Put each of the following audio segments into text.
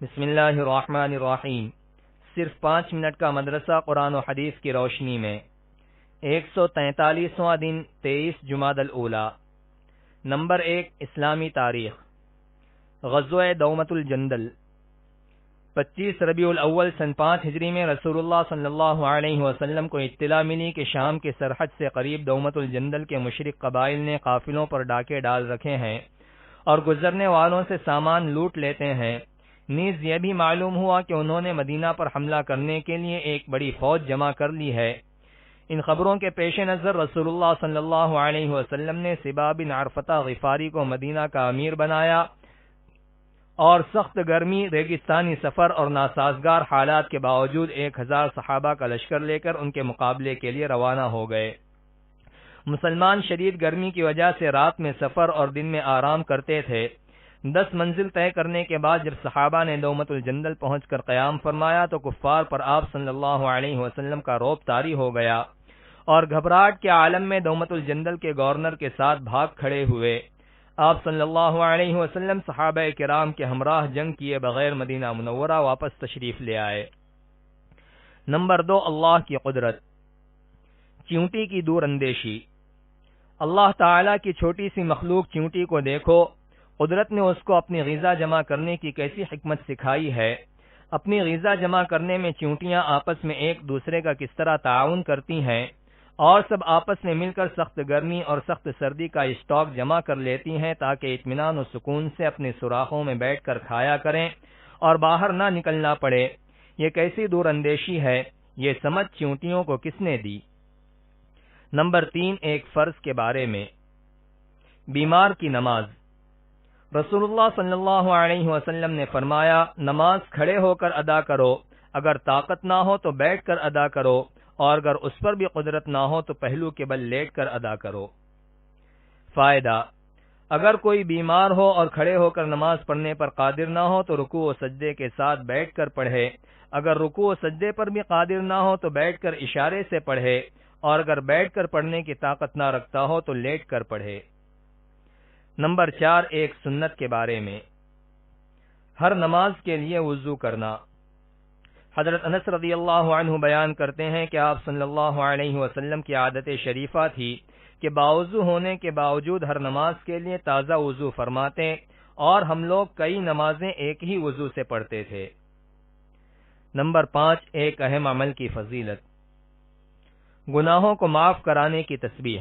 بسم اللہ الرحمن الرحیم۔ صرف 5 منٹ کا مدرسہ قرآن و حدیث کی روشنی میں 143واں دن 23 جمادی الاولیٰ۔ نمبر 1 اسلامی تاریخ۔ غزوہ دومۃ الجندل 25 ربیع الاول سن 5 ہجری میں رسول اللہ صلی اللہ علیہ وسلم کو اطلاع ملی کہ شام کے سرحد سے قریب دومۃ الجندل کے مشرک قبائل نے قافلوں پر ڈاکے ڈال رکھے ہیں اور گزرنے والوں سے سامان لوٹ لیتے ہیں۔ نیز یہ بھی معلوم ہوا کہ انہوں نے مدینہ پر حملہ کرنے کے لیے ایک بڑی فوج جمع کر لی ہے۔ ان خبروں کے پیش نظر رسول اللہ صلی اللہ علیہ وسلم نے سبا بن عرفۃ غفاری کو مدینہ کا امیر بنایا اور سخت گرمی، ریگستانی سفر اور ناسازگار حالات کے باوجود 1000 صحابہ کا لشکر لے کر ان کے مقابلے کے لیے روانہ ہو گئے۔ مسلمان شدید گرمی کی وجہ سے رات میں سفر اور دن میں آرام کرتے تھے۔ 10 منزل طے کرنے کے بعد جب صحابہ نے دومۃ الجندل پہنچ کر قیام فرمایا تو کفار پر آپ صلی اللہ علیہ وسلم کا رعب طاری ہو گیا اور گھبراہٹ کے عالم میں دومۃ الجندل کے گورنر کے ساتھ بھاگ کھڑے ہوئے۔ آپ صلی اللہ علیہ وسلم صحابہ کرام کے ہمراہ جنگ کیے بغیر مدینہ منورہ واپس تشریف لے آئے۔ نمبر 2 اللہ کی قدرت۔ چیونٹی کی دور اندیشی۔ اللہ تعالیٰ کی چھوٹی سی مخلوق چیونٹی کو دیکھو، قدرت نے اس کو اپنی غذا جمع کرنے کی کیسی حکمت سکھائی ہے۔ اپنی غذا جمع کرنے میں چیونٹیاں آپس میں ایک دوسرے کا کس طرح تعاون کرتی ہیں اور سب آپس میں مل کر سخت گرمی اور سخت سردی کا اسٹاک جمع کر لیتی ہیں تاکہ اطمینان و سکون سے اپنے سوراخوں میں بیٹھ کر کھایا کریں اور باہر نہ نکلنا پڑے۔ یہ کیسی دور اندیشی ہے، یہ سمجھ چیونٹیوں کو کس نے دی؟ نمبر 3 ایک فرض کے بارے میں۔ بیمار کی نماز۔ رسول اللہ صلی اللہ علیہ وسلم نے فرمایا، نماز کھڑے ہو کر ادا کرو، اگر طاقت نہ ہو تو بیٹھ کر ادا کرو اور اگر اس پر بھی قدرت نہ ہو تو پہلو کے بل لیٹ کر ادا کرو۔ فائدہ: اگر کوئی بیمار ہو اور کھڑے ہو کر نماز پڑھنے پر قادر نہ ہو تو رکوع و سجدے کے ساتھ بیٹھ کر پڑھے، اگر رکوع و سجدے پر بھی قادر نہ ہو تو بیٹھ کر اشارے سے پڑھے اور اگر بیٹھ کر پڑھنے کی طاقت نہ رکھتا ہو تو لیٹ کر پڑھے۔ نمبر 4 ایک سنت کے بارے میں۔ ہر نماز کے لیے وضو کرنا۔ حضرت انس رضی اللہ عنہ بیان کرتے ہیں کہ آپ صلی اللہ علیہ وسلم کی عادت شریفہ تھی کہ باوضو ہونے کے باوجود ہر نماز کے لیے تازہ وضو فرماتے اور ہم لوگ کئی نمازیں ایک ہی وضو سے پڑھتے تھے۔ نمبر 5 ایک اہم عمل کی فضیلت۔ گناہوں کو معاف کرانے کی تسبیح۔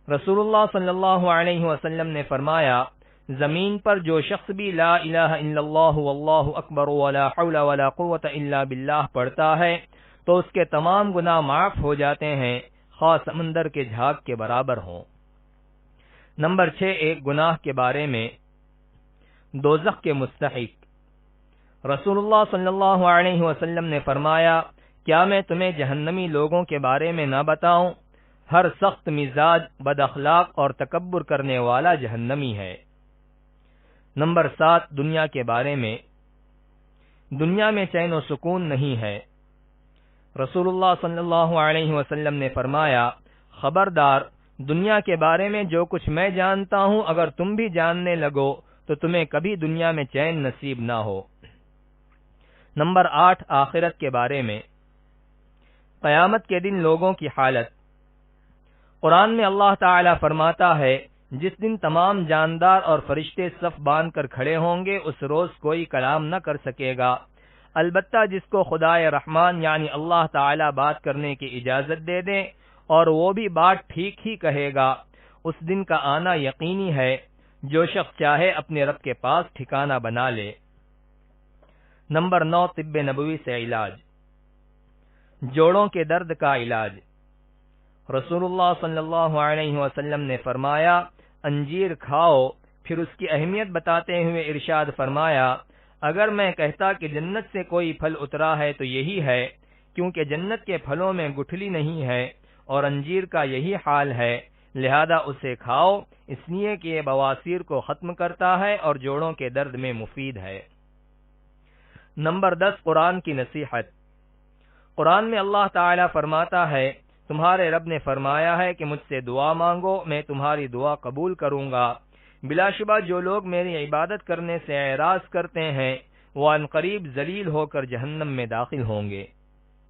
رسول اللہ صلی اللہ علیہ وسلم نے فرمایا، زمین پر جو شخص بھی لا الہ الا اللہ واللہ اکبر ولا حول ولا قوة الا باللہ پڑھتا ہے تو اس کے تمام گناہ معاف ہو جاتے ہیں، خواہ سمندر کے جھاگ کے برابر ہوں۔ نمبر 6 ایک گناہ کے بارے میں۔ دوزخ کے مستحق۔ رسول اللہ صلی اللہ علیہ وسلم نے فرمایا، کیا میں تمہیں جہنمی لوگوں کے بارے میں نہ بتاؤں؟ ہر سخت مزاج، بد اخلاق اور تکبر کرنے والا جہنمی ہے۔ نمبر 7 دنیا کے بارے میں۔ دنیا میں چین و سکون نہیں ہے۔ رسول اللہ صلی اللہ علیہ وسلم نے فرمایا، خبردار، دنیا کے بارے میں جو کچھ میں جانتا ہوں اگر تم بھی جاننے لگو تو تمہیں کبھی دنیا میں چین نصیب نہ ہو۔ نمبر 8 آخرت کے بارے میں۔ قیامت کے دن لوگوں کی حالت۔ قرآن میں اللہ تعالیٰ فرماتا ہے، جس دن تمام جاندار اور فرشتے صف باندھ کر کھڑے ہوں گے اس روز کوئی کلام نہ کر سکے گا، البتہ جس کو خدائے رحمان یعنی اللہ تعالیٰ بات کرنے کی اجازت دے دے اور وہ بھی بات ٹھیک ہی کہے گا۔ اس دن کا آنا یقینی ہے، جو شخص چاہے اپنے رب کے پاس ٹھکانہ بنا لے۔ نمبر 9 طب نبوی سے علاج۔ جوڑوں کے درد کا علاج۔ رسول اللہ صلی اللہ علیہ وسلم نے فرمایا، انجیر کھاؤ، پھر اس کی اہمیت بتاتے ہوئے ارشاد فرمایا، اگر میں کہتا کہ جنت سے کوئی پھل اترا ہے تو یہی ہے، کیونکہ جنت کے پھلوں میں گٹھلی نہیں ہے اور انجیر کا یہی حال ہے، لہذا اسے کھاؤ، اس لیے کہ یہ بواسیر کو ختم کرتا ہے اور جوڑوں کے درد میں مفید ہے۔ نمبر 10 قرآن کی نصیحت۔ قرآن میں اللہ تعالیٰ فرماتا ہے، تمہارے رب نے فرمایا ہے کہ مجھ سے دعا مانگو، میں تمہاری دعا قبول کروں گا۔ بلا شبہ جو لوگ میری عبادت کرنے سے اعراض کرتے ہیں وہ عنقریب ذلیل ہو کر جہنم میں داخل ہوں گے۔